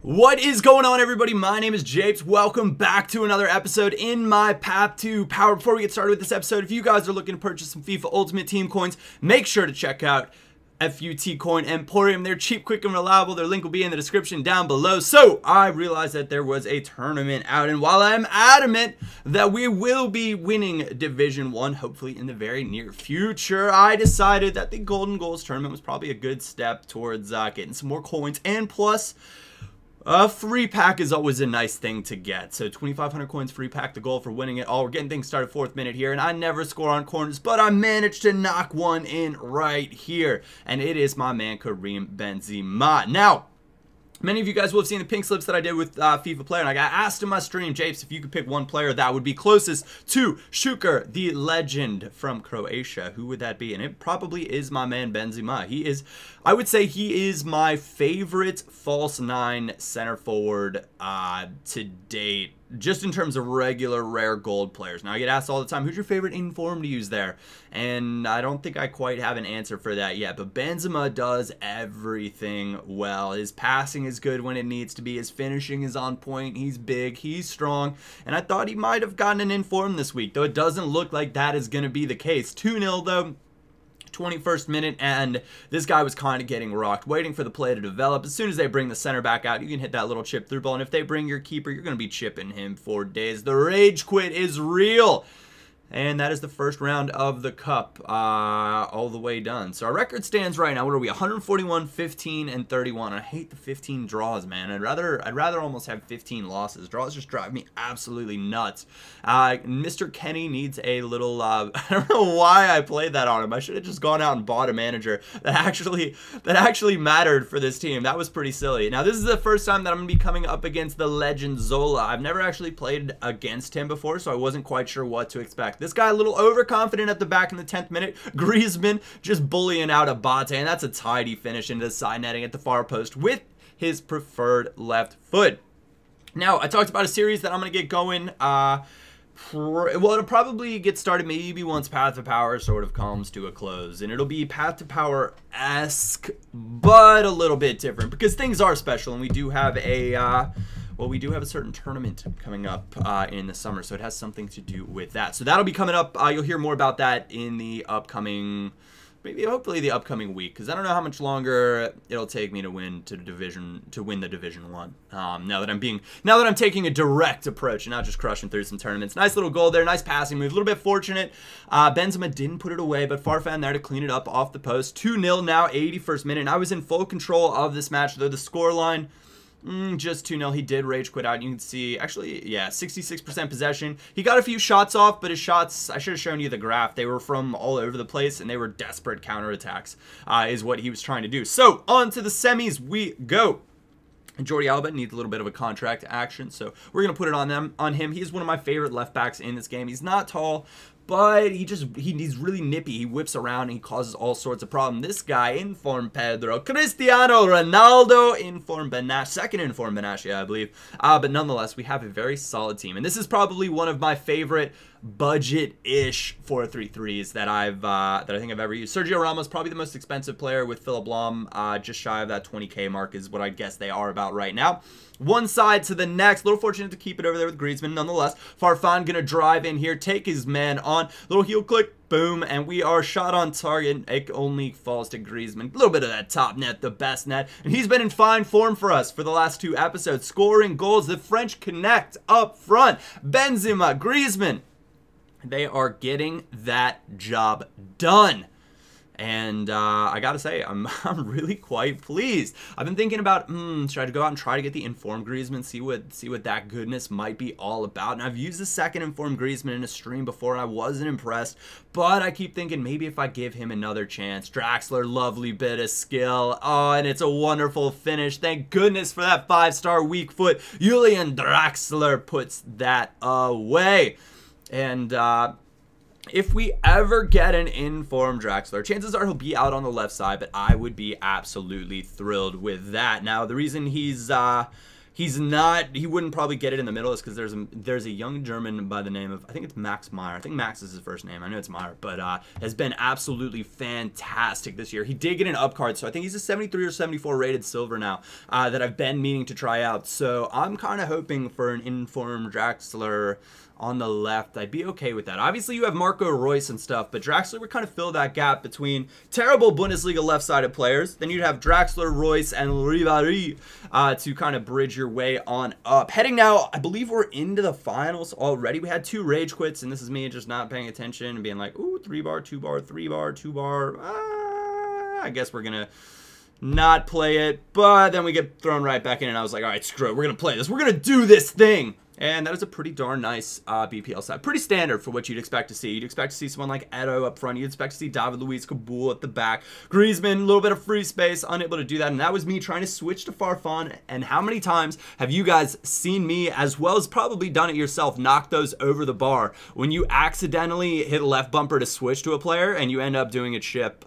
What is going on, everybody? My name is Japes. Welcome back to another episode in my path to power. Before we get started with this episode, if you guys are looking to purchase some FIFA Ultimate Team coins, make sure to check out FUT Coin Emporium. They're cheap, quick, and reliable. Their link will be in the description down below. So I realized that there was a tournament out, and while I'm adamant that we will be winning Division 1, hopefully in the very near future, I decided that the Golden Goals tournament was probably a good step towards getting some more coins, and plus a free pack is always a nice thing to get. So 2,500 coins free pack, the goal for winning it all. We're getting things started 4th minute here, and I never score on corners, but I managed to knock one in right here. And it is my man Karim Benzema. Now, many of you guys will have seen the pink slips that I did with FIFA player, and I got asked in my stream, Japes, if you could pick one player that would be closest to Šuker, the legend from Croatia. Who would that be? And it probably is my man Benzema. He is, I would say he is my favorite false 9 center forward to date, just in terms of regular rare gold players. Now, I get asked all the time, who's your favorite inform to use there? And I don't think I quite have an answer for that yet, but Benzema does everything well. His passing is good when it needs to be. His finishing is on point. He's big. He's strong. And I thought he might have gotten an inform this week, though it doesn't look like that is going to be the case. 2-0, though. 21st minute, and this guy was kind of getting rocked, waiting for the play to develop. As soon as they bring the center back out, you can hit that little chip through ball, and if they bring your keeper, you're going to be chipping him for days. The rage quit is real. And that is the first round of the cup, all the way done. So our record stands right now. What are we? 141, 15, and 31. I hate the 15 draws, man. I'd rather almost have 15 losses. Draws just drive me absolutely nuts. Mr. Kenny needs a little. I don't know why I played that on him. I should have just gone out and bought a manager that actually mattered for this team. That was pretty silly. Now this is the first time that I'm gonna be coming up against the legend Zola. I've never actually played against him before, so I wasn't quite sure what to expect. This guy a little overconfident at the back in the 10th minute. Griezmann just bullying out Abate, and that's a tidy finish into the side netting at the far post with his preferred left foot. Now, I talked about a series that I'm going to get going. Well, it'll probably get started maybe once Path to Power sort of comes to a close, and it'll be Path to Power-esque, but a little bit different, because things are special, and we do have a well, we do have a certain tournament coming up in the summer, so it has something to do with that. So that'll be coming up. You'll hear more about that in the upcoming, hopefully the upcoming week, because I don't know how much longer it'll take me to win the Division 1. Now that I'm taking a direct approach and not just crushing through some tournaments. Nice little goal there, nice passing move. A little bit fortunate. Benzema didn't put it away, but Farfan there to clean it up off the post. 2-0 now, 81st minute. And I was in full control of this match, though the scoreline. Just 2-0. He did rage quit out. You can see, actually, yeah, 66% possession. He got a few shots off, but his shots, I should have shown you the graph. They were from all over the place, and they were desperate counterattacks, is what he was trying to do. So, on to the semis we go. Jordi Alba needs a little bit of a contract action, so we're going to put it on him. He's one of my favorite left backs in this game. He's not tall, but he's really nippy. He whips around and he causes all sorts of problems. This guy, inform Pedro. Cristiano Ronaldo, inform Benash. Second inform Benash, yeah, I believe. But nonetheless, we have a very solid team. And this is probably one of my favorite budget-ish 4-3-3s that I think I've ever used. Sergio Ramos, probably the most expensive player with Philipp Lahm. Just shy of that 20K mark is what I guess they are about right now. One side to the next. A little fortunate to keep it over there with Griezmann. Nonetheless, Farfan going to drive in here, take his man on. Little heel click, boom, and we are shot on target. It only falls to Griezmann. A little bit of that top net, the best net. And he's been in fine form for us for the last 2 episodes, scoring goals. The French connect up front. Benzema, Griezmann. They are getting that job done. And I gotta say, I'm really quite pleased. I've been thinking about, should I go out and try to get the informed Griezmann, see what that goodness might be all about. And I've used the second informed Griezmann in a stream before, and I wasn't impressed. But I keep thinking maybe if I give him another chance. Draxler, lovely bit of skill. Oh, and it's a wonderful finish. Thank goodness for that 5-star weak foot. Julian Draxler puts that away. And if we ever get an informed Draxler, chances are he'll be out on the left side, but I would be absolutely thrilled with that. Now, the reason he's He's not, he wouldn't probably get it in the middle, is because there's a young German by the name of, I think it's Max Meyer. I think Max is his first name. I know it's Meyer, but has been absolutely fantastic this year. He did get an up card, so I think he's a 73 or 74 rated silver now that I've been meaning to try out. So I'm kind of hoping for an informed Draxler on the left. I'd be okay with that. Obviously, you have Marco Reus and stuff, but Draxler would kind of fill that gap between terrible Bundesliga left-sided players. Then you'd have Draxler, Reus, and Ribéry to kind of bridge your way on up. Heading now, I believe we're into the finals already. We had 2 rage quits, and this is me just not paying attention and being like, ooh, 3-bar, 2-bar, 3-bar, 2-bar. I guess we're going to not play it, but then we get thrown right back in, and I was like, all right, screw it. We're going to play this. We're going to do this thing. And that is a pretty darn nice BPL side. Pretty standard for what you'd expect to see. You'd expect to see someone like Edo up front. You'd expect to see David Luiz Kabul at the back. Griezmann, a little bit of free space, unable to do that. And that was me trying to switch to Farfan. And how many times have you guys seen me, as well as probably done it yourself, knock those over the bar when you accidentally hit a left bumper to switch to a player and you end up doing a chip,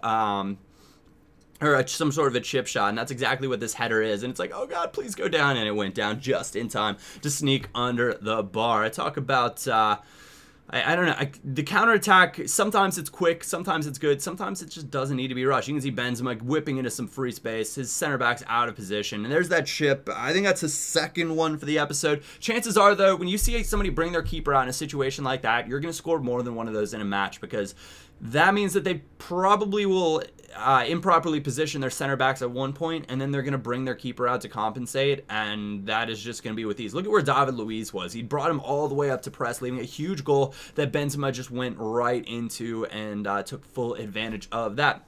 or some sort of a chip shot, and that's exactly what this header is. And it's like, oh god, please go down, and it went down just in time to sneak under the bar. I talk about I don't know, the counterattack, sometimes it's quick, sometimes it's good, sometimes it just doesn't need to be rushed. You can see Benzema whipping into some free space, his center back's out of position, and there's that chip. I think that's his second one for the episode. Chances are, though, when you see somebody bring their keeper out in a situation like that, you're going to score more than one of those in a match, because that means that they probably will improperly position their center backs at one point, and then they're going to bring their keeper out to compensate, and that is just going to be with ease. Look at where David Luiz was. He brought him all the way up to press, leaving a huge goal that Benzema just went right into and took full advantage of that.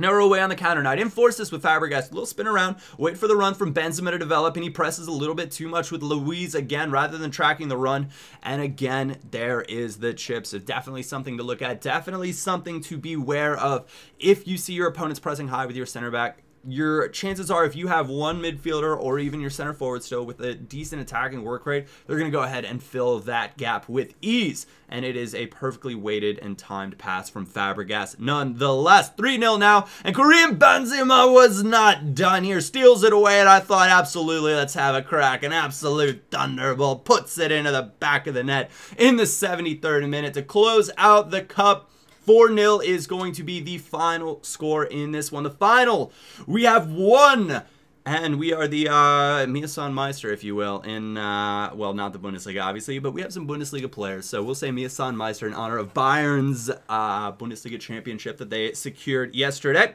Now we're away on the counter. Now I didn't force this with Fabregas. A little spin around, wait for the run from Benzema to develop, and he presses a little bit too much with Luiz again rather than tracking the run. And again, there is the chip. So definitely something to look at. Definitely something to be aware of. If you see your opponents pressing high with your center back, your chances are, if you have one midfielder or even your center forward still with a decent attacking work rate, they're going to go ahead and fill that gap with ease. And it is a perfectly weighted and timed pass from Fabregas nonetheless. 3-0 now, and Karim Benzema was not done here. Steals it away, and I thought, absolutely, let's have a crack. An absolute thunderbolt. Puts it into the back of the net in the 73rd minute to close out the cup. 4-0 is going to be the final score in this one. The final, we have won, and we are the Mia-san Meister, if you will, in, well, not the Bundesliga, obviously, but we have some Bundesliga players, so we'll say Mia-san Meister in honor of Bayern's Bundesliga championship that they secured yesterday.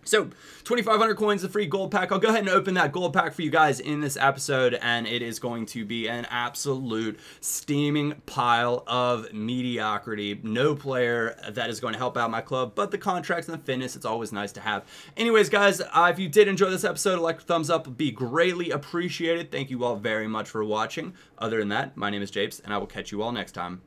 So, 2,500 coins, a free gold pack. I'll go ahead and open that gold pack for you guys in this episode, and it is going to be an absolute steaming pile of mediocrity. No player that is going to help out my club, but the contracts and the fitness, it's always nice to have. Anyways, guys, if you did enjoy this episode, a like or thumbs up would be greatly appreciated. Thank you all very much for watching. Other than that, my name is Japes, and I will catch you all next time.